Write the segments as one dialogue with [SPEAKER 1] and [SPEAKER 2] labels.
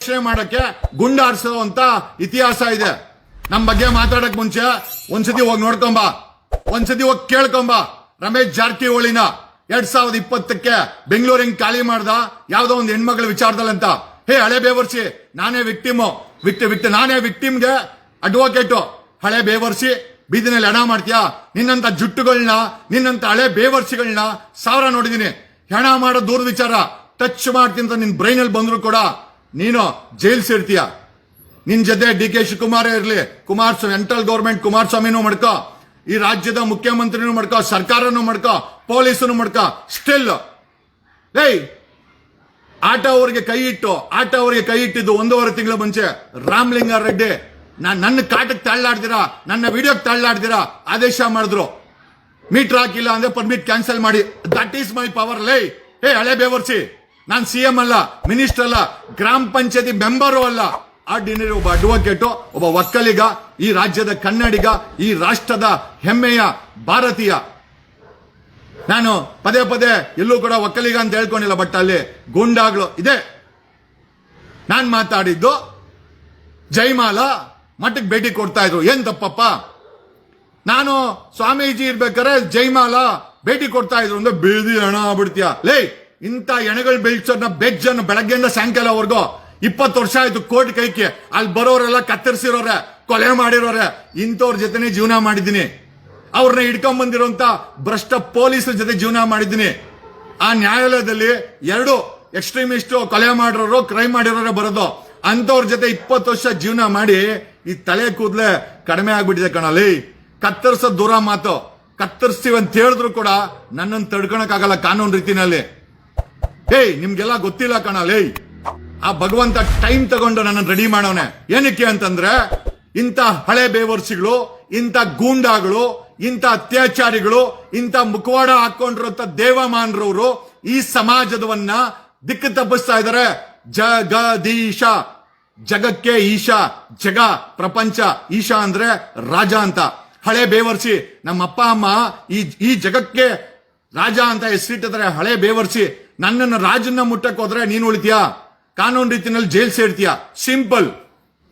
[SPEAKER 1] ರಕ್ಷಣೆ ಮಾಡಕ್ಕೆ ಗುಂಡಾರಿಸೋ ಅಂತ ಇತಿಹಾಸ ಇದೆ. ನಮ್ ಬಗ್ಗೆ ಮಾತಾಡಕ್ ಮುಂಚೆ ಒಂದ್ಸತಿ ಹೋಗಿ ನೋಡ್ಕೊಂಬ, ಒಂದ್ಸತಿ ಹೋಗಿ ಕೇಳ್ಕೊಂಬ. ರಮೇಶ್ ಜಾರಕಿಹೊಳಿನ 2020ಕ್ಕೆ ಬೆಂಗಳೂರು ಹೆಂಗ್ ಖಾಲಿ ಮಾಡ್ದ ಯಾವ್ದೋ ಒಂದು ಹೆಣ್ಮಗಳ ವಿಚಾರದಲ್ಲಂತ. ಹೇ ಹಳೆ ಬೇವರ್ಸಿ, ನಾನೇ ನಾನೇ ವಿಕ್ಟಿಮ್ಗೆ ಅಡ್ವೊಕೇಟು. ಹಳೆ ಬೇವರ್ಸಿ ಬೀದಿನಲ್ಲಿ ಹೆಣ ಮಾಡ್ತೀಯಾ? ನಿನ್ನಂತ ಜುಟ್ಟುಗಳನ್ನ, ನಿನ್ನಂತ ಹಳೆ ಬೇವರ್ಸಿಗಳನ್ನ ಸಾವಿರ ನೋಡಿದೀನಿ. ಹೆಣ ಮಾಡೋ ದೂರದ ವಿಚಾರ ಟಚ್ ಮಾಡ್ತೀನಿ ನಿನ್ ಬ್ರೈನ್ ಅಲ್ಲಿ ಬಂದ್ರು ಕೂಡ ನೀನು ಜೈಲ್ ಸೇರ್ತೀಯ. ನಿನ್ ಜೊತೆ DK ಶಿವಕುಮಾರೇ ಇರ್ಲಿ, ಕುಮಾರಸ್ವಾಮಿ, ಸೆಂಟ್ರಲ್ ಗೌರ್ಮೆಂಟ್ ಕುಮಾರಸ್ವಾಮಿನೂ ಮಾಡ್ಕೋ, ಈ ರಾಜ್ಯದ ಮುಖ್ಯಮಂತ್ರಿನೂ ಮಾಡ್ಕೋ, ಸರ್ಕಾರನೂ ಮಾಡ್ಕೋ, ಪೊಲೀಸನು ಮಾಡ್ಕೋ. ಸ್ಟಿಲ್ ಆಟ ಅವರಿಗೆ ಕೈ ಇಟ್ಟಿದ್ದು 1.5 ತಿಂಗಳ ಮುಂಚೆ ರಾಮಲಿಂಗಾರೆಡ್ಡಿ ನನ್ನ ಕಾಟಕ್ಕೆ ತಳ್ಳಾಡ್ದಿರಾ, ನನ್ನ ವಿಡಿಯೋಕ್ಕೆ ತಳ್ಳಾಡ್ದಿರಾ ಆದೇಶ ಮಾಡಿದ್ರು. ಮೀಟರ್ ಹಾಕಿಲ್ಲ ಅಂದ್ರೆ ಪರ್ಮಿಟ್ ಕ್ಯಾನ್ಸಲ್ ಮಾಡಿ. That is my power. ಹೇ ಹಳೆ ಬೇವರ್ಸಿ, ನಾನು CM ಅಲ್ಲ, ಮಿನಿಸ್ಟರ್ ಅಲ್ಲ, ಗ್ರಾಮ ಪಂಚಾಯತಿ ಮೆಂಬರು ಅಲ್ಲ. ಆರ್ಡಿನರಿ ಒಬ್ಬ ಅಡ್ವೊಕೇಟು, ಒಬ್ಬ ಒಕ್ಕಲಿಗ, ಈ ರಾಜ್ಯದ ಕನ್ನಡಿಗ, ಈ ರಾಷ್ಟ್ರದ ಹೆಮ್ಮೆಯ ಭಾರತೀಯ. ನಾನು ಪದೇ ಪದೇ ಎಲ್ಲೂ ಕೂಡ ಒಕ್ಕಲಿಗ ಅಂತ ಹೇಳ್ಕೊಂಡಿಲ್ಲ, ಬಟ್ ಅಲ್ಲಿ ಗೂಂಡಾಗಳು ಇದೆ. ನಾನ್ ಮಾತಾಡಿದ್ದು ಜೈಮಾಲ ಮಠಕ್ಕೆ ಭೇಟಿ ಕೊಡ್ತಾ ಇದ್ರು. ಏನ್ ತಪ್ಪಪ್ಪ? ನಾನು ಸ್ವಾಮೀಜಿ ಇರ್ಬೇಕಾದ್ರೆ ಜೈಮಾಲ ಭೇಟಿ ಕೊಡ್ತಾ ಇದ್ರು ಅಂದ್ರೆ ಬೀದಿ ಹಣ ಆಗ್ಬಿಡ್ತೀಯ. ಇಂಥ ಎಣೆಗಳು ಬೆಳ್ಸೋರ್ನ ಬೆಜ್ಜನ್ನು ಬೆಳಗ್ಗೆಯಿಂದ ಸಾಯಂಕಾಲವರೆಗೂ 20 ವರ್ಷ ಆಯ್ತು ಕೋರ್ಟ್ ಕೈಕೆ. ಅಲ್ಲಿ ಬರೋರೆಲ್ಲ ಕತ್ತರಿಸಿರೋರೆ, ಕೊಲೆ ಮಾಡಿರೋರೆ, ಇಂಥವ್ರ ಜೊತೆನೆ ಜೀವನ ಮಾಡಿದ್ದೀನಿ. ಅವ್ರನ್ನ ಹಿಡ್ಕೊಂಡ್ ಬಂದಿರೋಂತ ಭ್ರಷ್ಟ ಪೊಲೀಸರ ಜೊತೆ ಜೀವನ ಮಾಡಿದ್ದೀನಿ. ಆ ನ್ಯಾಯಾಲಯದಲ್ಲಿ 2 ಎಕ್ಸ್ಟ್ರೀಮಿಸ್ಟ್, ಕೊಲೆ ಮಾಡಿರೋರು, ಕ್ರೈಮ್ ಮಾಡಿರೋರೆ ಬರೋದು. ಅಂತವ್ರ ಜೊತೆ 20 ವರ್ಷ ಜೀವನ ಮಾಡಿ ಈ ತಲೆ ಕೂದಲೇ ಕಡಿಮೆ ಆಗ್ಬಿಟ್ಟಿದೆ ಕಣಲಿ. ಕತ್ತರಿಸೋ ದೂರ ಮಾತು, ಕತ್ತರಿಸ್ತೀವಿ ಅಂತ ಹೇಳಿದ್ರು ಕೂಡ ನನ್ನನ್ನು ತಡ್ಕೊಳಕ್ ಆಗಲ್ಲ ಕಾನೂನು ರೀತಿನಲ್ಲಿ. ನಿಮ್ಗೆಲ್ಲ ಗೊತ್ತಿಲ್ಲ ಕಣಲಿ. ಆ ಭಗವಂತ ಟೈಮ್ ತಗೊಂಡು ನನ್ನನ್ನು ರೆಡಿ ಮಾಡೋನೆ. ಏನಕ್ಕೆ ಅಂತಂದ್ರೆ ಇಂಥ ಹಳೆ ಬೇವರ್ಸಿಗಳು, ಇಂಥ ಗೂಂಡಾಗಳು, ಇಂಥ ಅತ್ಯಾಚಾರಿಗಳು, ಇಂಥ ಮುಖವಾಡ ಹಾಕೊಂಡಿರುವಂತ ದೇವಮಾನರವರು ಈ ಸಮಾಜದವನ್ನ ದಿಕ್ಕು ತಪ್ಪಿಸ್ತಾ ಇದ್ದಾರೆ. ಜಗದೀಶ, ಜಗಕ್ಕೆ ಈಶಾ, ಜಗ ಪ್ರಪಂಚ, ಈಶಾ ಅಂದ್ರೆ ರಾಜ ಅಂತ. ಹಳೆ ಬೇವರ್ಸಿ ನಮ್ಮ ಅಪ್ಪ ಅಮ್ಮ ಈ ಜಗಕ್ಕೆ ರಾಜ ಅಂತ ಹೆಸರಿಟ್ಟಿದ್ರೆ ಹಳೆ ಬೇವರ್ಸಿ. ನನ್ನನ್ನು ರಾಜನ್ನ ಮುಟ್ಟಕ್ ಹೋದ್ರೆ ನೀನು ಉಳಿತೀಯಾ? ಕಾನೂನು ರೀತಿಯಲ್ಲಿ ಜೈಲ್ ಸೇರ್ತೀಯಾ? ಸಿಂಪಲ್.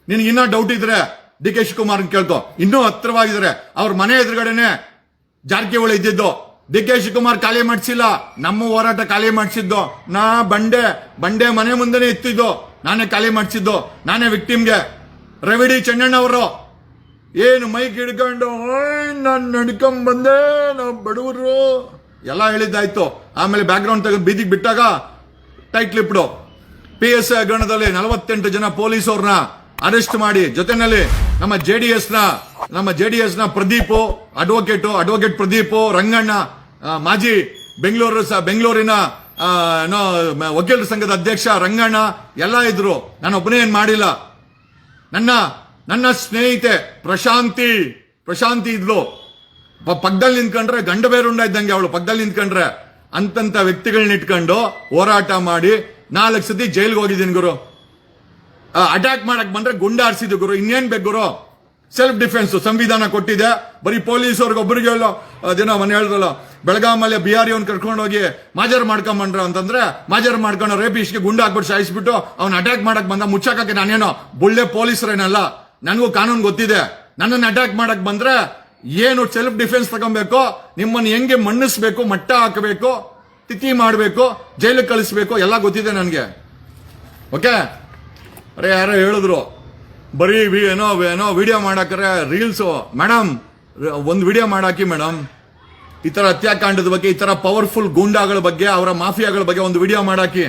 [SPEAKER 1] ನಿನ್ಗೆ ಇನ್ನೂ ಡೌಟ್ ಇದ್ರೆ DK ಶಿವಕುಮಾರ್ ಕೇಳ್ಕೊ. ಇನ್ನೂ ಹತ್ರವಾಗಿದ್ರೆ ಅವ್ರ ಮನೆ ಎದುರುಗಡೆನೆ ಜಾರಕಿಹೊಳಿ ಇದ್ದಿದ್ದು. DK ಶಿವಕುಮಾರ್ ಖಾಲಿ ಮಾಡಿಸಿಲ್ಲ, ನಮ್ಮ ಹೋರಾಟ ಖಾಲಿ ಮಾಡಿಸಿದ್ದು. ಬಂಡೆ ಮನೆ ಮುಂದೆನೆ ಇತ್ತಿದ್ದು, ನಾನೇ ಖಾಲಿ ಮಾಡಿಸಿದ್ದು, ನಾನೇ ವಿಕ್ಟಿಮ್ಗೆ. ರವಿಡಿ ಚೆನ್ನಣ್ಣವರು ಏನು ಮೈಕ್ ಹಿಡ್ಕೊಂಡು ನಾನು ನಡ್ಕೊಂಡ್ ಬಂದೆ, ನಾವು ಬಡವರು ಎಲ್ಲ ಹೇಳಿದ್ದಾಯ್ತು. ಆಮೇಲೆ ಬ್ಯಾಕ್ ಗ್ರೌಂಡ್ ತೆಗೆದು ಬೀದಿಗೆ ಬಿಟ್ಟಾಗ ಟೈಟ್ಲ್ ಇಪ್ಡು PSI ಹಗರಣದಲ್ಲಿ 48 ಜನ ಪೊಲೀಸ್ ಅವ್ರನ್ನ ಅರೆಸ್ಟ್ ಮಾಡಿ, ಜೊತೆನಲ್ಲಿ ನಮ್ಮ JDS ನ ಪ್ರದೀಪ್, ಅಡ್ವೊಕೇಟ್ ಪ್ರದೀಪ್, ರಂಗಣ್ಣ, ಮಾಜಿ ಬೆಂಗಳೂರಿನ ವಕೀಲರ ಸಂಘದ ಅಧ್ಯಕ್ಷ ರಂಗಣ್ಣ ಎಲ್ಲ ಇದ್ರು. ನಾನು ಒಬ್ಬನೇ ಏನ್ ಮಾಡಿಲ್ಲ. ನನ್ನ ಸ್ನೇಹಿತೆ ಪ್ರಶಾಂತಿ ಇದ್ಲು. ಪಕ್ಕದಲ್ಲಿ ನಿಂತ್ಕೊಂಡ್ರೆ ಗಂಡ ಬೇರುಂಡ ಇದ್ದಂಗೆ ಅವಳು. ಪಕ್ಕದಲ್ಲಿ ನಿಂತ್ಕೊಂಡ್ರೆ ಅಂತಂತ ವ್ಯಕ್ತಿಗಳನ್ನ ಇಟ್ಕೊಂಡು ಹೋರಾಟ ಮಾಡಿ 4 ಸತಿ ಜೈಲ್ಗೆ ಹೋಗಿದ್ದೀನಿ ಗುರು. ಅಟ್ಯಾಕ್ ಮಾಡಕ್ ಬಂದ್ರೆ ಗುಂಡಾರಿಸಿದ್ದು ಗುರು. ಇನ್ನೇನ್ ಬೇಕು ಗುರು? ಸೆಲ್ಫ್ ಡಿಫೆನ್ಸ್ ಸಂವಿಧಾನ ಕೊಟ್ಟಿದೆ. ಬರೀ ಪೊಲೀಸವ್ರಿಗೆ ಒಬ್ಬರಿಗೆ ಅದೇನೋ ಮನೆ ಹೇಳಿದ್ರಲ್ಲ, ಬೆಳಗಾಮಲ್ಲಿ ಬಿಹಾರಿ ಅವ್ನು ಕರ್ಕೊಂಡು ಹೋಗಿ ಮಾಜರ್ ಮಾಡ್ಕೊಂಬಂಡ್ರ ಅಂತಂದ್ರೆ, ಮಾಜರ್ ಮಾಡ್ಕೊಂಡು ರೇಪಿಸ್ಟ್ಗೆ ಗುಂಡು ಹಾಕ್ಬಿಟ್ಟು ಸಾಯಿಸ್ಬಿಟ್ಟು ಅವ್ನ ಅಟ್ಯಾಕ್ ಮಾಡಕ್ ಬಂದ. ಮುಚ್ಚಾಕಕ್ಕೆ ನಾನೇನೋ ಬುಳ್ಳೆ ಪೊಲೀಸರೇನಲ್ಲ, ನನಗೂ ಕಾನೂನು ಗೊತ್ತಿದೆ. ನನ್ನನ್ನು ಅಟ್ಯಾಕ್ ಮಾಡಕ್ ಬಂದ್ರೆ ಏನು ಸೆಲ್ಫ್ ಡಿಫೆನ್ಸ್ ತಗೊಬೇಕು, ನಿಮ್ಮನ್ನು ಹೆಂಗೆ ಮಣ್ಣಿಸ್ಬೇಕು, ಮಟ್ಟ ಹಾಕಬೇಕು, ತಿಥಿ ಮಾಡಬೇಕು, ಜೈಲಿಗೆ ಕಳಿಸ್ಬೇಕು, ಎಲ್ಲ ಗೊತ್ತಿದೆ ನನಗೆ. ಓಕೆ. ಅರೆ ಯಾರೋ ಹೇಳಿದ್ರು ಬರೀ ಏನೋ ವಿಡಿಯೋ ಮಾಡಾಕ್ರೆ ರೀಲ್ಸ್. ಮೇಡಮ್, ಒಂದು ವಿಡಿಯೋ ಮಾಡಾಕಿ ಮೇಡಮ್, ಈ ತರ ಹತ್ಯಾಕಾಂಡದ ಬಗ್ಗೆ, ಈ ತರ ಪವರ್ಫುಲ್ ಗೂಂಡಾಗಳ ಬಗ್ಗೆ, ಅವರ ಮಾಫಿಯಾಗಳ ಬಗ್ಗೆ ಒಂದು ವಿಡಿಯೋ ಮಾಡಾಕಿ.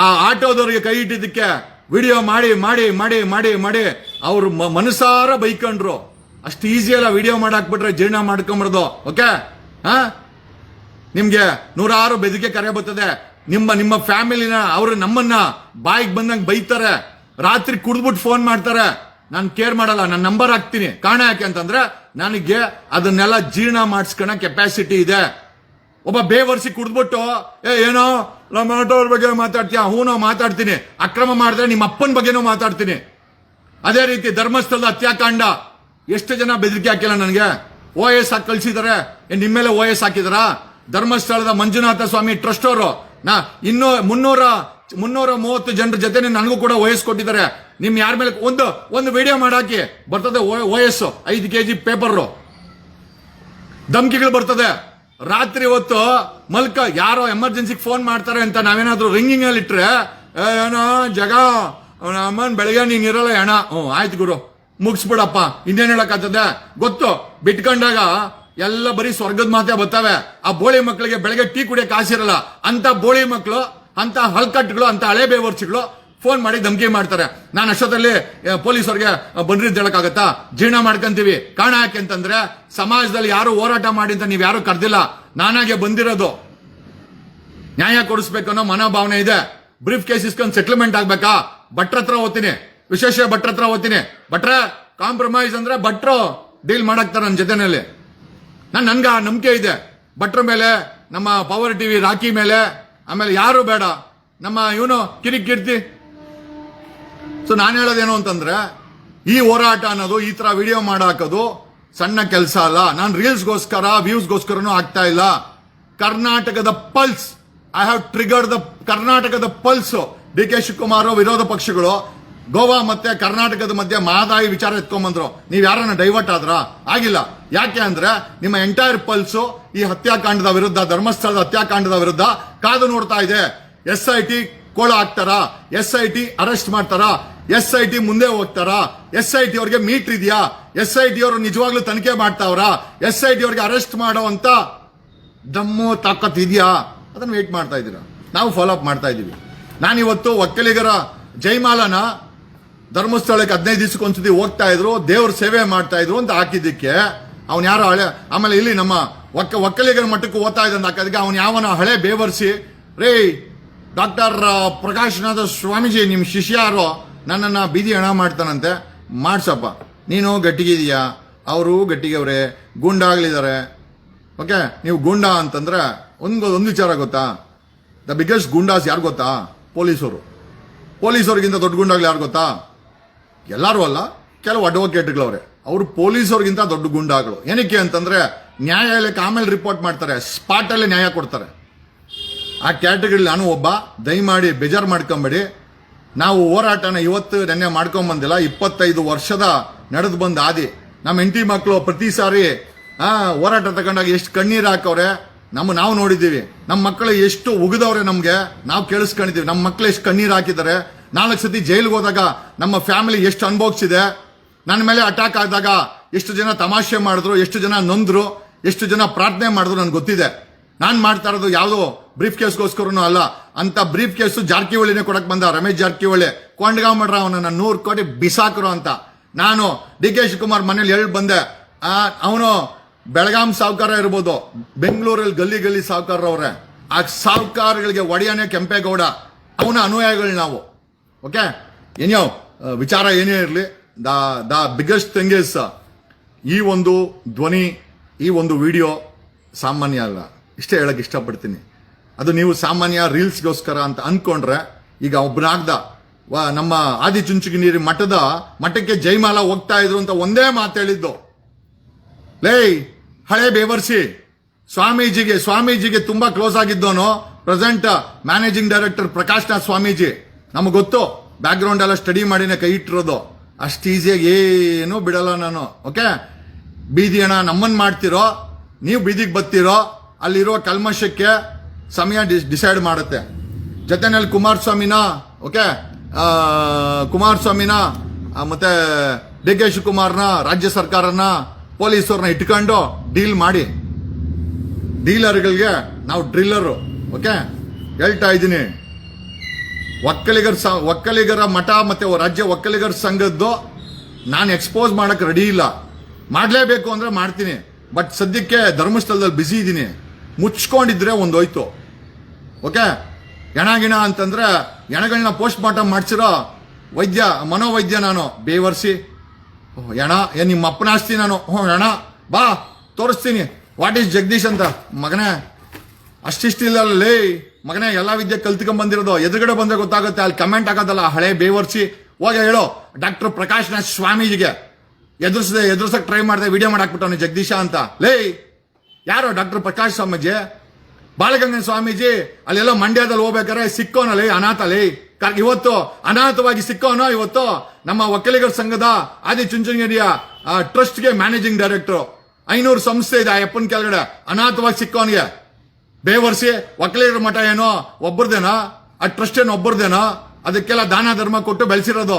[SPEAKER 1] ಆ ಆಟೋದವ್ರಿಗೆ ಕೈ ಇಟ್ಟಿದ್ದಕ್ಕೆ ವಿಡಿಯೋ ಮಾಡಿ ಮಾಡಿ ಮಾಡಿ ಮಾಡಿ ಮಾಡಿ ಅವ್ರು ಮನಸಾರ ಬೈಕೊಂಡ್ರು. ಅಷ್ಟು ಈಸಿ ಅಲ್ಲ ವಿಡಿಯೋ ಮಾಡಾಕ್ಬಿಟ್ರೆ ಜೀರ್ಣ ಮಾಡ್ಕೊಂಬರ್ದು. ಓಕೆ. ನಿಮ್ಗೆ 106 ಬೆದರಿಕೆ ಕರೆ ಬರ್ತದೆ. ನಿಮ್ಮ ಫ್ಯಾಮಿಲಿನ ಅವರು ನಮ್ಮನ್ನ ಬಾಯಿಗೆ ಬಂದಂಗೆ ಬೈತಾರೆ. ರಾತ್ರಿ ಕುಡ್ದ್ಬಿಟ್ಟು ಫೋನ್ ಮಾಡ್ತಾರೆ. ನಾನು ಕೇರ್ ಮಾಡಲ್ಲ, ನಾನು ನಂಬರ್ ಹಾಕ್ತೀನಿ. ಕಾರಣ ಯಾಕೆ ಅಂತಂದ್ರೆ ನನಗೆ ಅದನ್ನೆಲ್ಲ ಜೀರ್ಣ ಮಾಡಿಸ್ಕೊಳ ಕೆಪಾಸಿಟಿ ಇದೆ. ಒಬ್ಬ ಬೇವರ್ಸಿ ಕುಡ್ದ್ಬಿಟ್ಟು ಏನೋ ನಮ್ಮ ಆಟೋವ್ರ ಬಗ್ಗೆ ಮಾತಾಡ್ತೀಯ? ಹೂನೋ ಮಾತಾಡ್ತೀನಿ. ಅಕ್ರಮ ಮಾಡಿದ್ರೆ ನಿಮ್ಮ ಅಪ್ಪನ ಬಗ್ಗೆನೂ ಮಾತಾಡ್ತೀನಿ. ಅದೇ ರೀತಿ ಧರ್ಮಸ್ಥಳದ ಹತ್ಯಾಕಾಂಡ, ಎಷ್ಟು ಜನ ಬೆದರಿಕೆ ಹಾಕಿಲ್ಲ ನನಗೆ. OS ಹಾಕಿ ಕಳ್ಸಿದಾರೆ. ನಿಮ್ಮೇಲೆ OS ಹಾಕಿದಾರ? ಧರ್ಮಸ್ಥಳದ ಮಂಜುನಾಥ ಸ್ವಾಮಿ ಟ್ರಸ್ಟ್ ಅವರು ಇನ್ನೂ 330 ಜನರ ಜೊತೆ ನನಗೂ ಕೂಡ ವಯಸ್ಸು ಕೊಟ್ಟಿದ್ದಾರೆ. ನಿಮ್ ಯಾರ ಮೇಲೆ ಒಂದು ವಿಡಿಯೋ ಮಾಡಾಕಿ ಬರ್ತದೆ ವಯಸ್ಸು 5 kg ಪೇಪರ್ ಧಮ್ಕಿಗಳು ಬರ್ತದೆ. ರಾತ್ರಿ ಹೊತ್ತು ಮಲ್ಕ ಯಾರೋ ಎಮರ್ಜೆನ್ಸಿಗೆ ಫೋನ್ ಮಾಡ್ತಾರೆ ಅಂತ ನಾವೇನಾದ್ರೂ ರಿಂಗಿಂಗ್ ಅಲ್ಲಿ ಇಟ್ರೆ ಏನೋ ಜಗ ಅಮ್ಮನ್ ಬೆಳಗ್ಗೆ ನೀನ್ ಇರಲ್ಲ ಅಣ್ಣ. ಆಯ್ತು ಗುರು ಮುಗಿಸ್ಬಿಡಪ್ಪ, ಇನ್ನೇನ್ ಹೇಳಕ್ಕಾಗ್ತದೆ ಗೊತ್ತು. ಬಿಟ್ಕೊಂಡಾಗ ಎಲ್ಲ ಬರೀ ಸ್ವರ್ಗದ ಮಾತೇ ಬರ್ತವೆ. ಆ ಬೋಳಿ ಮಕ್ಕಳಿಗೆ ಬೆಳಗ್ಗೆ ಟೀ ಕುಡಿಯಕ್ಕೆ ಆಸಿರಲ್ಲ. ಅಂತ ಬೋಳಿ ಮಕ್ಕಳು, ಅಂತ ಹಲ್ಕಟ್ಗಳು, ಅಂತ ಹಳೆ ಬೇವರ್ಸಿಗಳು ಫೋನ್ ಮಾಡಿ ಧಮಕಿ ಮಾಡ್ತಾರೆ. ನಾನು ಅಷ್ಟೊತ್ತಲ್ಲಿ ಪೊಲೀಸರಿಗೆ ಬಂದ್ರಿ ಹೇಳಕ್ಕಾಗತ್ತಾ? ಜೀರ್ಣ ಮಾಡ್ಕೊಂತೀವಿ. ಕಾರಣ ಯಾಕೆ ಅಂತಂದ್ರೆ ಸಮಾಜದಲ್ಲಿ ಯಾರು ಹೋರಾಟ ಮಾಡಿ ಅಂತ ನೀವ್ ಯಾರು ಕರ್ದಿಲ್ಲ, ನಾನಾಗೆ ಬಂದಿರೋದು. ನ್ಯಾಯ ಕೊಡಿಸ್ಬೇಕು ಅನ್ನೋ ಮನೋಭಾವನೆ ಇದೆ. ಬ್ರೀಫ್ ಕೇಸ್ ಇಸ್ಕೊಂಡು ಸೆಟಲ್ಮೆಂಟ್ ಆಗ್ಬೇಕಾ? ಭಟ್ರ ಹತ್ರ ಹೋಗ್ತೀನಿ, ವಿಶೇಷ ಭಟ್ರ ಹತ್ರ ಹೋಗ್ತೀನಿ. ಭಟ್ರ ಕಾಂಪ್ರಮೈಸ್ ಅಂದ್ರೆ ಭಟ್ರು ಡೀಲ್ ಮಾಡಾಕ್ತಾರೆ ನನ್ನ ಜೊತೆನಲ್ಲಿ. ನನ್ಗೆ ಆ ನಂಬಿಕೆ ಇದೆ ಭಟ್ರ ಮೇಲೆ, ನಮ್ಮ ಪವರ್ ಟಿವಿ ರಾಕಿ ಮೇಲೆ, ಆಮೇಲೆ ಯಾರು ಬೇಡ ನಮ್ಮ ಇವನು ಕಿರಿಕೀರ್ತಿ. ಸೊ ನಾನು ಹೇಳೋದೇನು ಅಂತಂದ್ರೆ ಈ ಹೋರಾಟ ಅನ್ನೋದು, ಈ ತರ ವಿಡಿಯೋ ಮಾಡಾಕೋದು ಸಣ್ಣ ಕೆಲಸ ಅಲ್ಲ. ನಾನು ರೀಲ್ಸ್ಗೋಸ್ಕರ ವ್ಯೂಸ್ಗೋಸ್ಕರನೂ ಆಗ್ತಾ ಇಲ್ಲ. ಕರ್ನಾಟಕದ pulse, I have triggered the ಕರ್ನಾಟಕದ ಪಲ್ಸ್. ಡಿ ಕೆ ಶಿವಕುಮಾರ್ ವಿರೋಧ ಪಕ್ಷಗಳು ಗೋವಾ ಮತ್ತೆ ಕರ್ನಾಟಕದ ಮಧ್ಯೆ ಮಹದಾಯಿ ವಿಚಾರ ಎತ್ಕೊಂಡ್ಬಂದ್ರು. ನೀವ್ ಯಾರನ್ನ ಡೈವರ್ಟ್ ಆದ್ರ? ಆಗಿಲ್ಲ. ಯಾಕೆ ಅಂದ್ರೆ ನಿಮ್ಮ ಎಂಟೈರ್ ಪಲ್ಸು ಈ ಹತ್ಯಾಕಾಂಡದ ವಿರುದ್ಧ, ಧರ್ಮಸ್ಥಳದ ಹತ್ಯಾಕಾಂಡದ ವಿರುದ್ಧ ಕಾದು ನೋಡ್ತಾ ಇದೆ. SIT ಕೋಳ ಹಾಕ್ತಾರ, SIT ಅರೆಸ್ಟ್ ಮಾಡ್ತಾರ, SIT ಮುಂದೆ ಹೋಗ್ತಾರ, SIT ಅವ್ರಿಗೆ ಮೀಟರ್ ಇದೆಯಾ, SIT ಅವರು ನಿಜವಾಗ್ಲೂ ತನಿಖೆ ಮಾಡ್ತಾವ್ರ, SIT ಅವ್ರಿಗೆ ಅರೆಸ್ಟ್ ಮಾಡುವಂತ ದಮ್ಮು ತಾಕತ್ ಇದೆಯಾ? ಅದನ್ನ ವೇಟ್ ಮಾಡ್ತಾ ಇದ್ದೀರಾ. ನಾವು ಫಾಲೋ ಅಪ್ ಮಾಡ್ತಾ ಇದೀವಿ. ನಾನಿವತ್ತು ಒಕ್ಕಲಿಗರ ಜೈಮಾಲನ ಧರ್ಮಸ್ಥಳಕ್ಕೆ 15 ದಿವಸಕ್ಕೊಂದ್ಸತಿ ಹೋಗ್ತಾ ಇದ್ರು, ದೇವ್ರ ಸೇವೆ ಮಾಡ್ತಾ ಇದ್ರು ಅಂತ ಹಾಕಿದ್ದಕ್ಕೆ ಅವ್ನು ಯಾರೋ ಹಳೆ, ಆಮೇಲೆ ಇಲ್ಲಿ ನಮ್ಮ ಒಕ್ಕಲಿಗರ ಮಟ್ಟಕ್ಕೆ ಓದ್ತಾ ಇದ್ದಂತ ಹಾಕೋದಕ್ಕೆ ಅವ್ನು ಯಾವನ ಹಳೆ ಬೇವರ್ಸಿ, ರೇ ಡಾಕ್ಟರ್ ಪ್ರಕಾಶ್ನಾಥ ಸ್ವಾಮೀಜಿ ನಿಮ್ ಶಿಷ್ಯ ಯಾರೋ ನನ್ನನ್ನ ಬೀದಿ ಹಣ ಮಾಡ್ತಾನಂತೆ, ಮಾಡ್ಸಪ್ಪ ನೀನು ಗಟ್ಟಿಗಿದೀಯಾ, ಅವರು ಗಟ್ಟಿಗೆವ್ರೆ, ಗುಂಡಾಗ್ಲಿದ್ದಾರೆ. ಓಕೆ, ನೀವು ಗುಂಡ ಅಂತಂದ್ರೆ ಒಂದು ವಿಚಾರ ಗೊತ್ತಾ? ದ ಬಿಗ್ಗೆಸ್ಟ್ ಗುಂಡಾಸ್ ಯಾರು ಗೊತ್ತಾ? ಪೊಲೀಸರು. ಪೊಲೀಸರಿಗಿಂತ ದೊಡ್ಡ ಗುಂಡಾಗ್ಲಿ ಯಾರು ಗೊತ್ತಾ? ಎಲ್ಲರೂ ಅಲ್ಲ, ಕೆಲವು ಅಡ್ವೊಕೇಟ್ಗಳವ್ರೆ. ಅವರು ಪೊಲೀಸರಿಗಿಂತ ದೊಡ್ಡ ಗುಂಡಾಗಳು. ಏನಕ್ಕೆ ಅಂತಂದ್ರೆ ನ್ಯಾಯಾಲಯಕ್ಕೆ ಆಮೇಲೆ ರಿಪೋರ್ಟ್ ಮಾಡ್ತಾರೆ, ಸ್ಪಾಟ್ ಅಲ್ಲೇ ನ್ಯಾಯ ಕೊಡ್ತಾರೆ. ಆ ಕ್ಯಾಟಗರಿ ನಾನು ಒಬ್ಬ. ದಯಮಾಡಿ ಬೇಜಾರು ಮಾಡ್ಕೊಂಬೇಡಿ. ನಾವು ಹೋರಾಟನ ಇವತ್ತು ನೆನ್ನೆ ಮಾಡ್ಕೊಂಡ್ ಬಂದಿಲ್ಲ, 25 ವರ್ಷದ ನಡೆದು ಬಂದ ಆದಿ. ನಮ್ಮ ಹೆಂಡತಿ ಮಕ್ಕಳು ಪ್ರತಿ ಸಾರಿ ಹೋರಾಟ ತಗೊಂಡಾಗ ಎಷ್ಟು ಕಣ್ಣೀರು ಹಾಕವ್ರೆ ನಾವು ನೋಡಿದ್ದೀವಿ. ನಮ್ಮ ಮಕ್ಕಳು ಎಷ್ಟು ಉಗಿದವ್ರೆ, ನಮ್ಗೆ ನಾವು ಕೇಳಿಸ್ಕೊಂಡಿದ್ದೀವಿ. ನಮ್ಮ ಮಕ್ಕಳು ಎಷ್ಟು ಕಣ್ಣೀರು ಹಾಕಿದ್ದಾರೆ. 4 ಸತಿ ಜೈಲಿಗೆ ಹೋದಾಗ ನಮ್ಮ ಫ್ಯಾಮಿಲಿ ಎಷ್ಟು ಅನುಭವಿಸಿದೆ. ನನ್ನ ಮೇಲೆ ಅಟ್ಯಾಕ್ ಆದಾಗ ಎಷ್ಟು ಜನ ತಮಾಷೆ ಮಾಡಿದ್ರು, ಎಷ್ಟು ಜನ ನೊಂದ್ರು, ಎಷ್ಟು ಜನ ಪ್ರಾರ್ಥನೆ ಮಾಡಿದ್ರು ನನ್ಗೆ ಗೊತ್ತಿದೆ. ನಾನ್ ಮಾಡ್ತಾ ಇರೋದು ಯಾವುದೋ ಬ್ರೀಫ್ ಕೇಸ್ಗೋಸ್ಕರನೂ ಅಲ್ಲ. ಅಂತ ಬ್ರೀಫ್ ಕೇಸು ಜಾರಕಿಹೊಳಿನೇ ಕೊಡಕ್ ಬಂದ, ರಮೇಶ್ ಜಾರಕಿಹೊಳಿ. ಕೊಂಡ್ಗಾವ್ ಮಾಡ್ರ ಅವನನ್ನ 100 ಕೋಟಿ ಬಿಸಾಕರು ಅಂತ. ನಾನು ಡಿ ಕೆ ಶಿವಕುಮಾರ್ ಮನೇಲಿ ಹೇಳಿ ಬಂದೆ, ಅವನು ಬೆಳಗಾಂ ಸಾವುಕಾರ ಇರ್ಬೋದು, ಬೆಂಗಳೂರಲ್ಲಿ ಗಲ್ಲಿ ಗಲ್ಲಿ ಸಾವುಕಾರವ್ರೆ. ಆ ಸಾವುಕಾರಗಳಿಗೆ ಒಡೆಯನೇ ಕೆಂಪೇಗೌಡ, ಅವನ ಅನುಯಾಯಿಗಳು ನಾವು. ಓಕೆ, ಏನೋ ವಿಚಾರ ಏನೇ ಇರಲಿ, ದ ಬಿಗ್ಗೆಸ್ಟ್ ಥಿಂಗ್ ಇಸ್ ಈ ಒಂದು ಧ್ವನಿ, ಈ ಒಂದು ವಿಡಿಯೋ ಸಾಮಾನ್ಯ ಅಲ್ಲ. ಇಷ್ಟೇ ಹೇಳಕ್ ಇಷ್ಟಪಡ್ತೀನಿ. ಅದು ನೀವು ಸಾಮಾನ್ಯ ರೀಲ್ಸ್ಗೋಸ್ಕರ ಅಂತ ಅನ್ಕೊಂಡ್ರೆ, ಈಗ ಒಬ್ಬನಾಗ್ದ ನಮ್ಮ ಆದಿಚುಂಚನಗಿರಿ ಮಠಕ್ಕೆ ಜೈಮಾಲ ಹೋಗ್ತಾ ಇದ್ರು ಅಂತ ಒಂದೇ ಮಾತು ಹೇಳಿದ್ದು. ಲೇ ಹಳೆ ಬೇವರ್ಸಿ ಸ್ವಾಮೀಜಿಗೆ ತುಂಬಾ ಕ್ಲೋಸ್ ಆಗಿದ್ದವನು present managing director Prakashnath Swamiji. ನಮಗ್ ಗೊತ್ತು, ಬ್ಯಾಕ್ ಗ್ರೌಂಡ್ ಎಲ್ಲ ಸ್ಟಡಿ ಮಾಡಿನೇ ಕೈ ಇಟ್ಟಿರೋದು. ಅಷ್ಟು ಈಸಿಯಾಗಿ ಏನೂ ಬಿಡಲ್ಲ ನಾನು. ಓಕೆ, ಬೀದಿ ಹಣ ನಮ್ಮನ್ ಮಾಡ್ತಿರೋ, ನೀವು ಬೀದಿಗೆ ಬರ್ತಿರೋ, ಅಲ್ಲಿರುವ ಕಲ್ಮಶಕ್ಕೆ ಸಮಯ ಡಿಸೈಡ್ ಮಾಡುತ್ತೆ. ಜೊತೆನಲ್ಲಿ ಕುಮಾರಸ್ವಾಮಿನ ಮತ್ತೆ ಡಿ ಕೆ ಶಿವಕುಮಾರ್ನ, ರಾಜ್ಯ ಸರ್ಕಾರನ, ಪೊಲೀಸರನ್ನ ಇಟ್ಕೊಂಡು ಡೀಲ್ ಮಾಡಿ. ಡೀಲರ್ಗಳಿಗೆ ನಾವು ಡ್ರಿಲ್ಲರು. ಓಕೆ, ಹೇಳ್ತಾ ಇದ್ದೀನಿ. ಒಕ್ಕಲಿಗರ ಮಠ ಮತ್ತೆ ರಾಜ್ಯ ಒಕ್ಕಲಿಗರ ಸಂಘದ್ದು ನಾನು ಎಕ್ಸ್ಪೋಸ್ ಮಾಡಕ್ ರೆಡಿ ಇಲ್ಲ. ಮಾಡ್ಲೇಬೇಕು ಅಂದ್ರೆ ಮಾಡ್ತೀನಿ. ಬಟ್ ಸದ್ಯಕ್ಕೆ ಧರ್ಮಸ್ಥಳದಲ್ಲಿ ಬಿಸಿ ಇದ್ದೀನಿ. ಮುಚ್ಕೊಂಡಿದ್ರೆ ಒಂದೋಯ್ತು. ಓಕೆ, ಎಣಗಿಣ ಅಂತಂದ್ರೆ ಎಣಗಳನ್ನ ಪೋಸ್ಟ್ ಮಾರ್ಟಮ್ ಮಾಡ್ಸಿರೋ ಮನೋವೈದ್ಯ ನಾನು. ಬೇವರ್ಸಿ ಎಣ ಏನ್ ನಿಮ್ಮ ಅಪ್ಪನ ಆಸ್ತಿ ನಾನು. ಎಣ ಬಾ ತೋರಿಸ್ತೀನಿ ವಾಟ್ ಈಸ್ ಜಗದೀಶ್ ಅಂತ. ಮಗನೇ ಅಷ್ಟಿಷ್ಟಿಲ್ಲೇ ಮಗನೇ, ಎಲ್ಲಾ ವಿದ್ಯೆ ಕಲ್ತ್ಕೊಂಡ್ ಬಂದಿರೋದು. ಎದುರುಗಡೆ ಬಂದ್ರೆ ಗೊತ್ತಾಗುತ್ತೆ, ಅಲ್ಲಿ ಕಮೆಂಟ್ ಆಗೋದಲ್ಲ. ಹಳೆ ಬೇವರ್ಸಿ ಹೋಗಿ ಹೇಳೋ ಡಾಕ್ಟರ್ ಪ್ರಕಾಶ್ನಾಥ್ ಸ್ವಾಮೀಜಿಗೆ. ಎದುರಿಸಕ್ ಟ್ರೈ ಮಾಡಿದೆ, ವಿಡಿಯೋ ಮಾಡಾಕ್ಬಿಟ್ಟವನು ಜಗದೀಶ ಅಂತ. ಲೇ ಯಾರು ಡಾಕ್ಟರ್ ಪ್ರಕಾಶ್ ಸ್ವಾಮೀಜಿ? ಬಾಲಗಂಗನ ಸ್ವಾಮೀಜಿ ಅಲ್ಲೆಲ್ಲ ಮಂಡ್ಯದಲ್ಲಿ ಹೋಗ್ಬೇಕಾರೆ ಸಿಕ್ಕೋನಲ್ಲಿ ಅನಾಥಲಿ ಇವತ್ತು ಅನಾಥವಾಗಿ ಸಿಕ್ಕೋನೋ ಇವತ್ತು ನಮ್ಮ ಒಕ್ಕಲಿಗರ ಸಂಘದ ಆದಿಚುಂಚನಗಿರಿಯ ಟ್ರಸ್ಟ್ಗೆ ಮ್ಯಾನೇಜಿಂಗ್ ಡೈರೆಕ್ಟರ್ 500 ಸಂಸ್ಥೆ ಇದೆ ಆ ಅಪ್ಪನ ಕೆಳಗಡೆ ಅನಾಥವಾಗಿ ಸಿಕ್ಕೋನಿಗೆ ಬೇವರ್ಸಿ ಒಕ್ಕಲಿಗರ ಮಠ ಏನೋ ಒಬ್ಬರದೇನೋ ಆ ಟ್ರಸ್ಟ್ ಏನೋ ಒಬ್ಬರದೇನೋ ಅದಕ್ಕೆಲ್ಲ ದಾನ ಧರ್ಮ ಕೊಟ್ಟು ಬೆಳೆಸಿರೋದು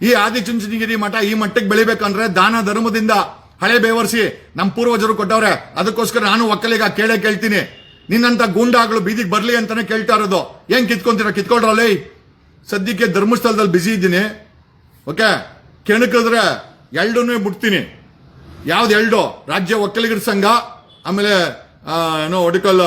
[SPEAKER 1] ಈ ಆದಿಚುಂಚನಗಿರಿ ಮಠ ಈ ಮಟ್ಟಕ್ಕೆ ಬೆಳಿಬೇಕಂದ್ರೆ ದಾನ ಧರ್ಮದಿಂದ ಹಳೆ ಬೇವರ್ಸಿ ನಮ್ಮ ಪೂರ್ವಜರು ಕೊಟ್ಟವ್ರೆ ಅದಕ್ಕೋಸ್ಕರ ನಾನು ಒಕ್ಕಲಿಗ ಕೇಳ್ತೀನಿ ನಿನ್ನಂತ ಗೂಂಡಾಗಳು ಬೀದಿಗೆ ಬರ್ಲಿ ಅಂತಾನೆ ಕೇಳ್ತಾ ಇರೋದು ಏನ್ ಕಿತ್ಕೊಳ್ರಲ್ಲಿ ಸದ್ಯಕ್ಕೆ ಧರ್ಮಸ್ಥಳದಲ್ಲಿ ಬಿಸಿ ಇದ್ದೀನಿ ಓಕೆ ಕೆಣಕಿದ್ರೆ ಎಲ್ಡನ್ನೇ ಬಿಡ್ತೀನಿ ಯಾವ್ದು ಎಲ್ಡು ರಾಜ್ಯ ಒಕ್ಕಲಿಗರ ಸಂಘ ಆಮೇಲೆ ಏನೋ ಒಡಿಕಲ್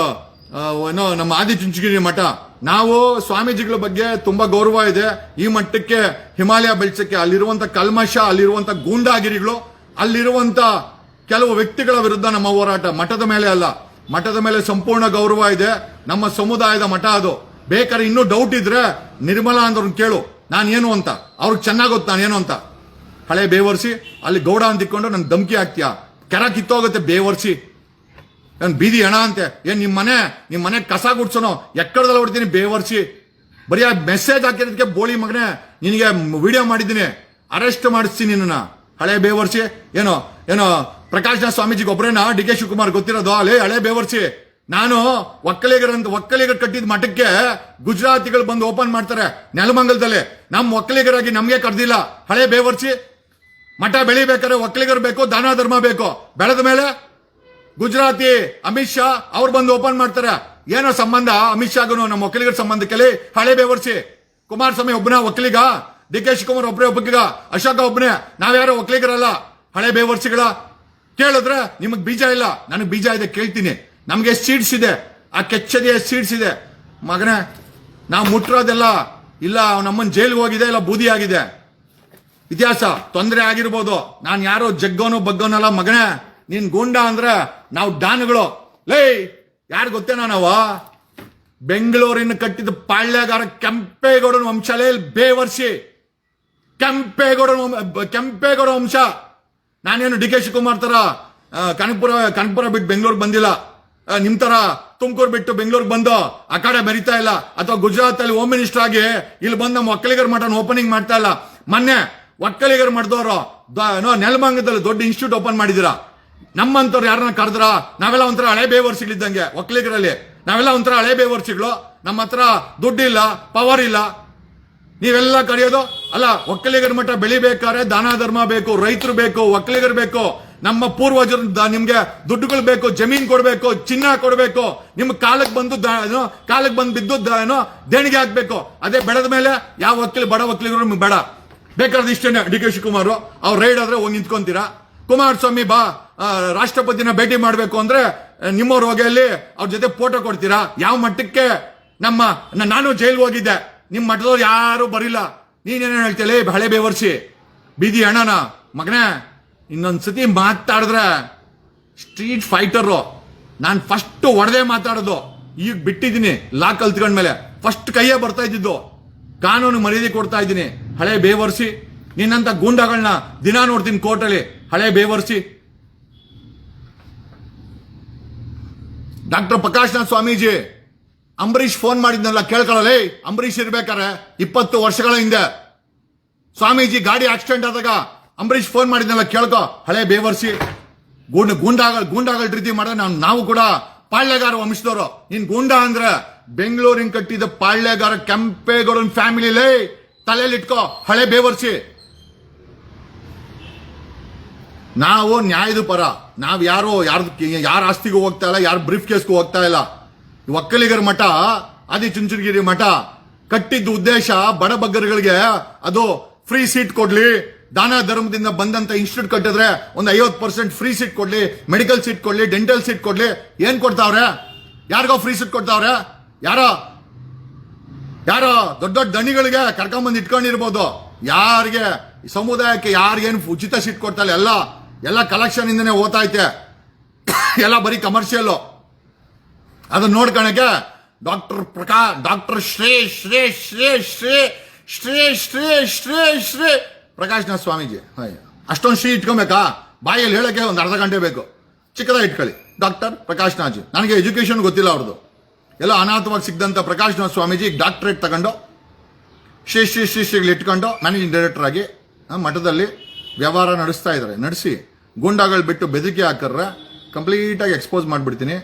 [SPEAKER 1] ಏನೋ ನಮ್ಮ ಆದಿಚುಂಚನಗಿರಿ ಮಠ ನಾವು ಸ್ವಾಮೀಜಿಗಳ ಬಗ್ಗೆ ತುಂಬಾ ಗೌರವ ಇದೆ ಈ ಮಟ್ಟಕ್ಕೆ ಹಿಮಾಲಯ ಬೆಳೆಸಕ್ಕೆ ಅಲ್ಲಿರುವಂತ ಕಲ್ಮಶ ಅಲ್ಲಿರುವಂತ ಗೂಂಡಾಗಿರಿಗಳು ಅಲ್ಲಿರುವಂತ ಕೆಲವು ವ್ಯಕ್ತಿಗಳ ವಿರುದ್ಧ ನಮ್ಮ ಹೋರಾಟ ಮಠದ ಮೇಲೆ ಅಲ್ಲ ಮಠದ ಮೇಲೆ ಸಂಪೂರ್ಣ ಗೌರವ ಇದೆ ನಮ್ಮ ಸಮುದಾಯದ ಮಠ ಅದು ಬೇಕಾದ್ರೆ ಇನ್ನೂ ಡೌಟ್ ಇದ್ರೆ ನಿರ್ಮಲಾ ಅಂದ್ರನ್ನ ಕೇಳು ನಾನೇನು ಅಂತ ಅವ್ರಿಗೆ ಚೆನ್ನಾಗ್ ಗೊತ್ತು ನಾನೇನು ಅಂತ ಹಳೆ ಬೇವರ್ಸಿ ಅಲ್ಲಿ ಗೌಡ ಅಂತಿಕೊಂಡು ನನ್ ಧಮ್ಕಿ ಹಾಕ್ತೀಯ ಕೆರ ಕಿತ್ತೋಗುತ್ತೆ ಬೇವರ್ಸಿ ನನ್ ಬೀದಿ ಹಣ ಅಂತೆ ಏನ್ ನಿಮ್ ಮನೆ ಕಸ ಗುಡ್ಸೋನೋ ಎಕ್ಕಡದಲ್ಲಿ ಹೊಡ್ತೀನಿ ಬೇವರ್ಸಿ ಬರೀ ಆ ಮೆಸೇಜ್ ಹಾಕಿರೋದಕ್ಕೆ ಬೋಳಿ ಮಗನೇ ನಿನಗೆ ವಿಡಿಯೋ ಮಾಡಿದ್ದೀನಿ ಅರೆಸ್ಟ್ ಮಾಡಿಸ್ತೀನಿ ನಿನ್ನ ಹಳೆ ಬೇವರ್ಸಿ ಏನೋ ಪ್ರಕಾಶ್ ಸ್ವಾಮೀಜಿಗೆ ಒಬ್ಬರೇನಾ ಡಿ ಕೆ ಶಿವಕುಮಾರ್ ಗೊತ್ತಿರೋದು ಅಲ್ಲೇ ಹಳೆ ಬೇವರ್ಸಿ ನಾನು ಒಕ್ಕಲಿಗರು ಕಟ್ಟಿದ ಮಠಕ್ಕೆ ಗುಜರಾತಿಗಳು ಬಂದು ಓಪನ್ ಮಾಡ್ತಾರೆ ನೆಲಮಂಗಲದಲ್ಲಿ ನಮ್ಮ ಒಕ್ಕಲಿಗರಾಗಿ ನಮ್ಗೆ ಕರ್ದಿಲ್ಲ ಹಳೆ ಬೇವರ್ಸಿ ಮಠ ಬೆಳಿಬೇಕಾದ್ರೆ ಒಕ್ಕಲಿಗರು ಬೇಕು ದಾನ ಧರ್ಮ ಬೇಕು ಬೆಳೆದ ಮೇಲೆ ಗುಜರಾತಿ ಅಮಿತ್ ಶಾ ಅವ್ರು ಬಂದು ಓಪನ್ ಮಾಡ್ತಾರೆ ಏನೋ ಸಂಬಂಧ ಅಮಿತ್ ಶಾಗೂ ನಮ್ಮ ಒಕ್ಕಲಿಗರ ಸಂಬಂಧಕ್ಕೆ ಹಳೆ ಬೇವರ್ಸಿ ಕುಮಾರಸ್ವಾಮಿ ಒಬ್ಬನ ಒಕ್ಕಲಿಗ ಡಿ ಕೆ ಶಿವಕುಮಾರ್ ಒಬ್ಬರೇ ಒಬ್ಬಲಿಗ ಅಶೋಕ ಒಬ್ಬನೇ ನಾವ್ಯಾರೋ ಒಕ್ಕಲಿಗರಲ್ಲ ಹಳೆ ಬೇವರ್ಸಿಗಳ ಕೇಳಿದ್ರೆ ನಿಮಗ್ ಬೀಜ ಇಲ್ಲ ನನಗ್ ಬೀಜ ಇದೆ ಕೇಳ್ತೀನಿ ನಮ್ಗೆ ಸೀಡ್ಸ್ ಇದೆ ಆ ಕೆಚ್ಚದೆಯ ಸೀಡ್ಸ್ ಇದೆ ಮಗನೇ ನಾವು ಮುಟ್ಟಿರೋದೆಲ್ಲ ಇಲ್ಲ ನಮ್ಮನ್ ಜೈಲ್ಗೆ ಹೋಗಿದೆ ಇಲ್ಲ ಬೂದಿ ಆಗಿದೆ ಇತಿಹಾಸ ತೊಂದರೆ ಆಗಿರ್ಬೋದು ನಾನು ಯಾರೋ ಜಗ್ಗೋನು ಬಗ್ಗೋನಲ್ಲ ಮಗನೇ ನೀನ್ ಗೂಂಡ ಅಂದ್ರೆ ನಾವು ಡಾನ್ಗಳು ಲೇ ಯಾರು ಗೊತ್ತೇನೋ ನಾವು ಬೆಂಗಳೂರಿನ ಕಟ್ಟಿದ ಪಾಳ್ಯಗಾರ ಕೆಂಪೇಗೌಡನ ವಂಶಲೇ ಬೇವರ್ಸಿ ಕೆಂಪೇಗೌಡ ವಂಶ ನಾನೇನು ಡಿ ಕೆ ಶಿವಕುಮಾರ್ ತರ ಕನಕಪುರ ಬಿಟ್ಟು ಬೆಂಗಳೂರು ಬಂದಿಲ್ಲ ನಿಮ್ ತರ ತುಮಕೂರು ಬಿಟ್ಟು ಬೆಂಗಳೂರಿಗೆ ಬಂದು ಆ ಕಡೆ ಬೆರಿತಾ ಇಲ್ಲ ಅಥವಾ ಗುಜರಾತ್ ಅಲ್ಲಿ ಹೋಮ್ ಮಿನಿಸ್ಟರ್ ಆಗಿ ಇಲ್ಲಿ ಬಂದು ನಮ್ಮ ಒಕ್ಕಲಿಗರ ಮಠನ ಓಪನಿಂಗ್ ಮಾಡ್ತಾ ಇಲ್ಲ ಮೊನ್ನೆ ಒಕ್ಕಲಿಗರ ಮಠದವರು ನೆಲಮಂಗಲದಲ್ಲಿ ದೊಡ್ಡ ಇನ್ಸ್ಟಿಟ್ಯೂಟ್ ಓಪನ್ ಮಾಡಿದಿರಾ ನಮ್ಮಂತವ್ರು ಯಾರನ್ನ ಕರೆದ್ರ ನಾವೆಲ್ಲ ಒಂಥರ ಹಳೆ ಬೇವರ್ಸಿಗಳಿದ್ದಂಗೆ ಒಕ್ಕಲಿಗರಲ್ಲಿ ನಾವೆಲ್ಲ ಒಂಥರ ಹಳೆ ಬೇವರ್ಸಿಗಳು ನಮ್ಮ ಹತ್ರ ದುಡ್ಡಿಲ್ಲ ಪವರ್ ಇಲ್ಲ ನೀವೆಲ್ಲ ಕರೆಯೋದು ಅಲ್ಲ ಒಕ್ಕಲಿಗರ ಮಠ ಬೆಳಿಬೇಕಾದ್ರೆ ದಾನ ಧರ್ಮ ಬೇಕು ರೈತರು ಬೇಕು ಒಕ್ಕಲಿಗರು ಬೇಕು ನಮ್ಮ ಪೂರ್ವಜರು ನಿಮ್ಗೆ ದುಡ್ಡುಗಳು ಬೇಕು ಜಮೀನ್ ಕೊಡ್ಬೇಕು ಚಿನ್ನ ಕೊಡ್ಬೇಕು ನಿಮ್ ಕಾಲಕ್ಕೆ ಬಂದು ಬಿದ್ದು ದೇಣಿಗೆ ಹಾಕ್ಬೇಕು ಅದೇ ಬೆಳೆದ ಮೇಲೆ ಯಾವ ಬಡ ಒಕ್ಕಲಿಗರು ನಿಮ್ಗೆ ಬೇಡ ಬೇಕಾದ್ರೆ ಇಷ್ಟೇನೆ ಡಿ ಕೆ ಶಿವಕುಮಾರ್ ಅವ್ರು ರೈಡ್ ಆದ್ರೆ ಹೋಗಿ ನಿಂತ್ಕೊಂತೀರಾ ಕುಮಾರಸ್ವಾಮಿ ರಾಷ್ಟ್ರಪತಿನ ಭೇಟಿ ಮಾಡ್ಬೇಕು ಅಂದ್ರೆ ನಿಮ್ಮವ್ರ ಹೊಗೆಯಲ್ಲಿ ಅವ್ರ ಜೊತೆ ಫೋಟೋ ಕೊಡ್ತೀರಾ ಯಾವ ಮಟ್ಟಕ್ಕೆ ನಾನು ಜೈಲ್ಗೆ ಹೋಗಿದ್ದೆ ನಿಮ್ ಮಠದವ್ರು ಯಾರು ಬರಿಲ್ಲ ನೀನೇನು ಹೇಳ್ತೀಯ ಹಳೆ ಬೇವರ್ಸಿ ಬೀದಿ ಹಣನ ಮಗನೇ ಇನ್ನೊಂದ್ಸತಿ ಮಾತಾಡಿದ್ರೆ ಸ್ಟ್ರೀಟ್ ಫೈಟರು ನಾನು ಫಸ್ಟ್ ಹೊಡೆದೇ ಮಾತಾಡೋದು ಈಗ ಬಿಟ್ಟಿದ್ದೀನಿ ಲಾ ಕಲ್ತ್ಕೊಂಡ್ಮೇಲೆ ಫಸ್ಟ್ ಕೈಯೇ ಬರ್ತಾ ಇದ್ದಿದ್ದು ಕಾನೂನು ಮರ್ಯಾದೆ ಕೊಡ್ತಾ ಇದ್ದೀನಿ ಹಳೆ ಬೇವರ್ಸಿ ನಿನ್ನಂತ ಗೂಂಡಗಳನ್ನ ದಿನ ನೋಡ್ತೀನಿ ಕೋರ್ಟಲ್ಲಿ ಹಳೆ ಬೇವರ್ಸಿ ಡಾಕ್ಟರ್ ಪ್ರಕಾಶ್ನಾಥ್ ಸ್ವಾಮೀಜಿ ಅಂಬರೀಷ್ ಫೋನ್ ಮಾಡಿದ್ನಲ್ಲ ಕೇಳ್ಕೊಳ್ಳಲೇ ಅಂಬರೀಷ್ ಇರ್ಬೇಕಾರೆ 20 ವರ್ಷಗಳ ಹಿಂದೆ ಸ್ವಾಮೀಜಿ ಗಾಡಿ ಆಕ್ಸಿಡೆಂಟ್ ಆದಾಗ ಅಂಬರೀಷ್ ಫೋನ್ ಮಾಡಿದ್ನಲ್ಲ ಕೇಳ್ಕೊ ಹಳೆ ಬೇವರ್ಸಿ ಗೂಂಡಾಗಳ ರೀತಿ ಮಾಡ ನಾವು ಕೂಡ ಪಾಳ್ಯಗಾರ ವಂಶದವರು ನೀನ್ ಗೂಂಡ ಅಂದ್ರೆ ಬೆಂಗಳೂರಿನ ಕಟ್ಟಿದ ಪಾಳ್ಯಗಾರ ಕೆಂಪೇಗೌಡನ ಫ್ಯಾಮಿಲಿಲೇ ತಲೆಯಲ್ಲಿ ಇಟ್ಕೋ ಹಳೆ ಬೇವರ್ಸಿ ನಾವು ನ್ಯಾಯದ ಪರ ನಾವ್ ಯಾರ ಆಸ್ತಿಗೂ ಹೋಗ್ತಾ ಇಲ್ಲ ಯಾರ ಬ್ರೀಫ್ ಕೇಸ್ಗೂ ಹೋಗ್ತಾ ಇಲ್ಲ ಒಕ್ಕಲಿಗರ ಮಠ ಆದಿಚುಂಚನಗಿರಿ ಮಠ ಕಟ್ಟಿದ್ದ ಉದ್ದೇಶ ಬಡಬಗ್ಗರುಗಳಿಗೆ ಅದು ಫ್ರೀ ಸೀಟ್ ಕೊಡ್ಲಿ ದಾನ ಧರ್ಮದಿಂದ ಬಂದಂತ ಇನ್ಸ್ಟಿಟ್ಯೂಟ್ ಕಟ್ಟಿದ್ರೆ ಒಂದು 50% ಫ್ರೀ ಸೀಟ್ ಕೊಡ್ಲಿ ಮೆಡಿಕಲ್ ಸೀಟ್ ಕೊಡ್ಲಿ ಡೆಂಟಲ್ ಸೀಟ್ ಕೊಡ್ಲಿ ಏನ್ ಕೊಡ್ತಾವ್ರೆ ಯಾರಿಗೋ ಫ್ರೀ ಸೀಟ್ ಕೊಡ್ತಾವ್ರೆ ಯಾರೋ ದೊಡ್ಡ ದೊಡ್ಡ ದಣಿಗಳಿಗೆ ಕರ್ಕೊಂಬಂದು ಇಟ್ಕೊಂಡಿರ್ಬೋದು ಯಾರಿಗೆ ಸಮುದಾಯಕ್ಕೆ ಯಾರಿಗೇನು ಉಚಿತ ಸೀಟ್ ಕೊಡ್ತಾರೆ ಎಲ್ಲ ಕಲೆಕ್ಷನ್ ಇಂದನೇ ಓದ್ತಾ ಐತೆ ಎಲ್ಲ ಬರೀ ಕಮರ್ಷಿಯಲ್ ಅದನ್ನ ನೋಡ್ಕೊಳಕ್ಕೆ ಡಾಕ್ಟರ್ ಶ್ರೀ ಪ್ರಕಾಶ್ನಾಥ್ ಸ್ವಾಮೀಜಿ ಅಷ್ಟೊಂದು ಶ್ರೀ ಇಟ್ಕೊಬೇಕಾ ಬಾಯಲ್ಲಿ ಹೇಳಕ್ಕೆ ಒಂದು ಅರ್ಧ ಗಂಟೆ ಬೇಕು ಚಿಕ್ಕದಾಗಿ ಇಟ್ಕೊಳ್ಳಿ ಡಾಕ್ಟರ್ ಪ್ರಕಾಶ್ ನಾಜ್. ನನಗೆ ಎಜುಕೇಶನ್ ಗೊತ್ತಿಲ್ಲ ಅವ್ರದ್ದು. ಎಲ್ಲ ಅನಾಥವಾಗಿ ಸಿಕ್ಕಂತ ಪ್ರಕಾಶ್ ನಾಥ್ ಸ್ವಾಮೀಜಿ ಡಾಕ್ಟರೇಟ್ ತಗೊಂಡು ಶ್ರೀಗಳು ಇಟ್ಕೊಂಡು ಮ್ಯಾನೇಜಿಂಗ್ ಡೈರೆಕ್ಟರ್ ಆಗಿ ಮಠದಲ್ಲಿ ವ್ಯವಹಾರ ನಡೆಸ್ತಾ ಇದ್ದಾರೆ. ನಡೆಸಿ ಗೂಂಡಾಗಳು ಬಿಟ್ಟು ಬೆದರಿಕೆ ಹಾಕರ್ರೆ ಕಂಪ್ಲೀಟಾಗಿ ಎಕ್ಸ್ಪೋಸ್ ಮಾಡಿಬಿಡ್ತೀನಿ.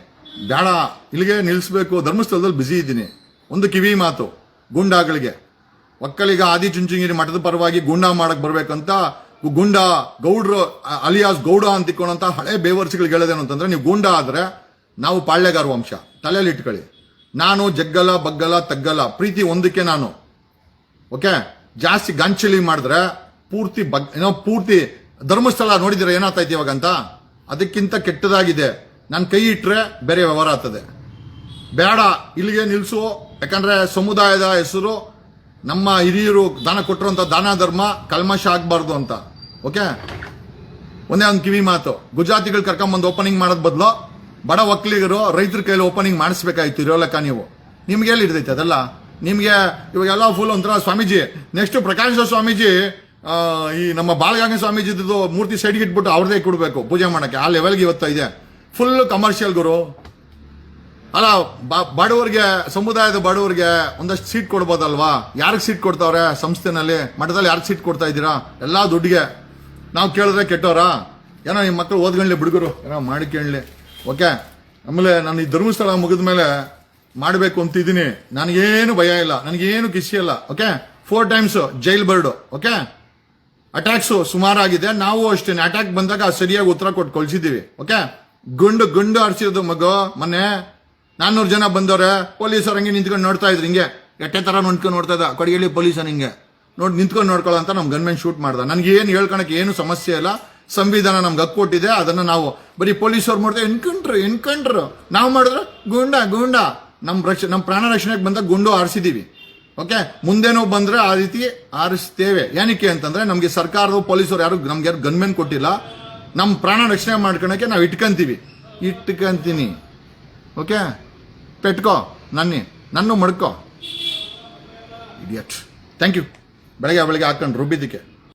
[SPEAKER 1] ಬೇಡ, ಇಲ್ಲಿಗೆ ನಿಲ್ಲಿಸ್ಬೇಕು, ಧರ್ಮಸ್ಥಳದಲ್ಲಿ ಬ್ಯುಸಿ ಇದ್ದೀನಿ. ಒಂದು ಕಿವಿ ಮಾತು ಗೂಂಡಾಗಳಿಗೆ, ಒಕ್ಕಲಿಗ ಆದಿಚುಂಚನಗಿರಿ ಮಠದ ಪರವಾಗಿ ಗೂಂಡಾ ಮಾಡಕ್ ಬರ್ಬೇಕಂತ ಗುಂಡಾ ಗೌಡ್ರು ಅಲಿಯಾಸ್ ಗೌಡ ಅಂತಿಕೊಳ್ಳೋಂಥ ಹಳೆ ಬೇವರ್ಸಿಗಳಿಗೆ ಹೇಳೋದೇನು ಅಂತಂದ್ರೆ, ನೀವು ಗೂಂಡಾ ಆದ್ರೆ ನಾವು ಪಾಳ್ಯಗಾರ ವಂಶ, ತಲೆಯಲ್ಲಿ ಇಟ್ಕೊಳ್ಳಿ. ನಾನು ಜಗ್ಗಲ ಬಗ್ಗಲ ತಗ್ಗಲ, ಪ್ರೀತಿ ಒಂದಕ್ಕೆ ನಾನು. ಓಕೆ, ಜಾಸ್ತಿ ಗಂಚಲಿ ಮಾಡಿದ್ರೆ ಪೂರ್ತಿ ಧರ್ಮಸ್ಥಳ ನೋಡಿದ್ರೆ ಏನಾಗ್ತೈತಿ ಇವಾಗ ಅಂತ, ಅದಕ್ಕಿಂತ ಕೆಟ್ಟದಾಗಿದೆ. ನಾನು ಕೈ ಇಟ್ರೆ ಬೇರೆ ವ್ಯವಹಾರ ಆಗ್ತದೆ. ಬೇಡ, ಇಲ್ಲಿಗೆ ನಿಲ್ಸು. ಯಾಕಂದ್ರೆ ಸಮುದಾಯದ ಹೆಸರು, ನಮ್ಮ ಹಿರಿಯರು ದಾನ ಕೊಟ್ಟಿರುವಂತ ದಾನ ಧರ್ಮ ಕಲ್ಮಶ ಆಗ್ಬಾರ್ದು ಅಂತ. ಓಕೆ, ಒಂದೇ ಒಂದು ಕಿವಿ ಮಾತು, ಗುಜರಾತಿಗಳು ಕರ್ಕೊಂಬಂದು ಓಪನಿಂಗ್ ಮಾಡೋದ್ ಬದಲು ಬಡ ಒಕ್ಕಲಿಗರು ರೈತರ ಕೈಲಿ ಓಪನಿಂಗ್ ಮಾಡಿಸ್ಬೇಕಾಯ್ತು. ಇರೋಲಕ್ಕ ನೀವು, ನಿಮ್ಗೆ ಎಲ್ಲಿ ಹಿಡ್ದೈತೆ ಅದೆಲ್ಲ? ನಿಮ್ಗೆ ಇವಾಗೆಲ್ಲ ಫುಲ್ ಒಂಥರ ಸ್ವಾಮೀಜಿ. ನೆಕ್ಸ್ಟ್ ಪ್ರಕಾಶ ಸ್ವಾಮೀಜಿ, ಈ ನಮ್ಮ ಬಾಲಗಂಗ ಸ್ವಾಮೀಜಿದ್ದು ಮೂರ್ತಿ ಸೈಡ್ಗೆ ಇಟ್ಬಿಟ್ಟು ಅವ್ರದೇ ಕೊಡ್ಬೇಕು ಪೂಜೆ ಮಾಡಕ್ಕೆ. ಆ ಲೆವೆಲ್ಗೆ ಇವತ್ತು ಇದೆ. ಫುಲ್ ಕಮರ್ಷಿಯಲ್ ಗುರು. ಅಲ್ಲ, ಬಡವರಿಗೆ, ಸಮುದಾಯದ ಬಡವರಿಗೆ ಒಂದಷ್ಟು ಸೀಟ್ ಕೊಡ್ಬೋದಲ್ವಾ? ಯಾರಿಗೆ ಸೀಟ್ ಕೊಡ್ತಾವ್ರೆ ಸಂಸ್ಥೆನಲ್ಲಿ, ಮಠದಲ್ಲಿ ಯಾರಿಗೆ ಸೀಟ್ ಕೊಡ್ತಾ ಇದ್ದೀರಾ? ಎಲ್ಲಾ ದುಡ್ಡಿಗೆ. ನಾವು ಕೇಳಿದ್ರೆ ಕೆಟ್ಟವ್ರ? ಏನೋ ನಿಮ್ಮ ಮಕ್ಕಳು ಓದ್ಕೊಂಡ್ಲಿ, ಬಿಡುಗರು ಏನೋ ಮಾಡಿಕೊಳ್ಳಿ. ಓಕೆ, ಆಮೇಲೆ ನಾನು ಈ ಧರ್ಮಸ್ಥಳ ಮುಗಿದ ಮೇಲೆ ಮಾಡಬೇಕು ಅಂತಿದ್ದೀನಿ. ನನಗೇನು ಭಯ ಇಲ್ಲ, ನನಗೇನು ಕಿಸಿ ಇಲ್ಲ. Okay, 4 times jail bird. Okay, attacks ಸುಮಾರಾಗಿದೆ. ನಾವು ಅಷ್ಟೇ ಅಟ್ಯಾಕ್ ಬಂದಾಗ ಸರಿಯಾಗಿ ಉತ್ತರ ಕೊಟ್ಟು ಕಳ್ಸಿದ್ದೀವಿ. ಓಕೆ, ಗುಂಡು ಹರಿಸಿರೋದು ಮಗು. ಮೊನ್ನೆ 400 ಜನ ಬಂದವ್ರೆ, ಪೊಲೀಸರು ಹಂಗೆ ನಿಂತ್ಕೊಂಡು ನೋಡ್ತಾ ಇದ್ರು. ಹಿಂಗೆ ಎಟ್ಟೆ ತರ ನೋಡ್ಕೊಂಡು ನೋಡ್ತಾ ಇದ್ದ ಕೊಡಗೇಳಿ ಪೊಲೀಸನ್ ಹಿಂಗೆ ನಿಂತ್ಕೊಂಡು ನೋಡ್ಕೊಳ್ಳೋ ಅಂತ ನಮ್ ಗನ್ಮೆನ್ ಶೂಟ್ ಮಾಡ್ದ. ನನ್ಗೆ ಏನು ಹೇಳ್ಕೊಳಕ್ಕೆ ಏನು ಸಮಸ್ಯೆ ಇಲ್ಲ. ಸಂವಿಧಾನ ನಮ್ಗೆ ಹಕ್ಕು ಕೊಟ್ಟಿದೆ. ಅದನ್ನ ನಾವು ಬರೀ ಪೊಲೀಸವ್ರು ಮಾಡ್ತೇವೆ ಎನ್ಕಂಡ್ರು ನಾವು ಮಾಡಿದ್ರೆ ಗೂಂಡ ನಮ್ಮ ಪ್ರಾಣ ರಕ್ಷಣೆಗೆ ಬಂದಾಗ ಗುಂಡು ಆರಿಸಿದೀವಿ. ಓಕೆ, ಮುಂದೇನೋ ಬಂದ್ರೆ ಆ ರೀತಿ ಆರಿಸ್ತೇವೆ. ಏನಕ್ಕೆ ಅಂತಂದ್ರೆ ನಮ್ಗೆ ಸರ್ಕಾರದ ಪೊಲೀಸರು ಯಾರು ನಮ್ಗೆ ಯಾರು ಗನ್ಮೆನ್ ಕೊಟ್ಟಿಲ್ಲ. ನಮ್ಮ ಪ್ರಾಣ ರಕ್ಷಣೆ ಮಾಡ್ಕೊಳಕ್ಕೆ ನಾವು ಇಟ್ಕೊಂತೀನಿ. ಓಕೆ, ಪೆಟ್ಕೋ ನನ್ನ ಮಡ್ಕೋ ಇಡಿಯಟ್. Thank you. ಬೆಳಗ್ಗೆ ಹಾಕೊಂಡು ರುಬ್ಬಿದ್ದಕ್ಕೆ.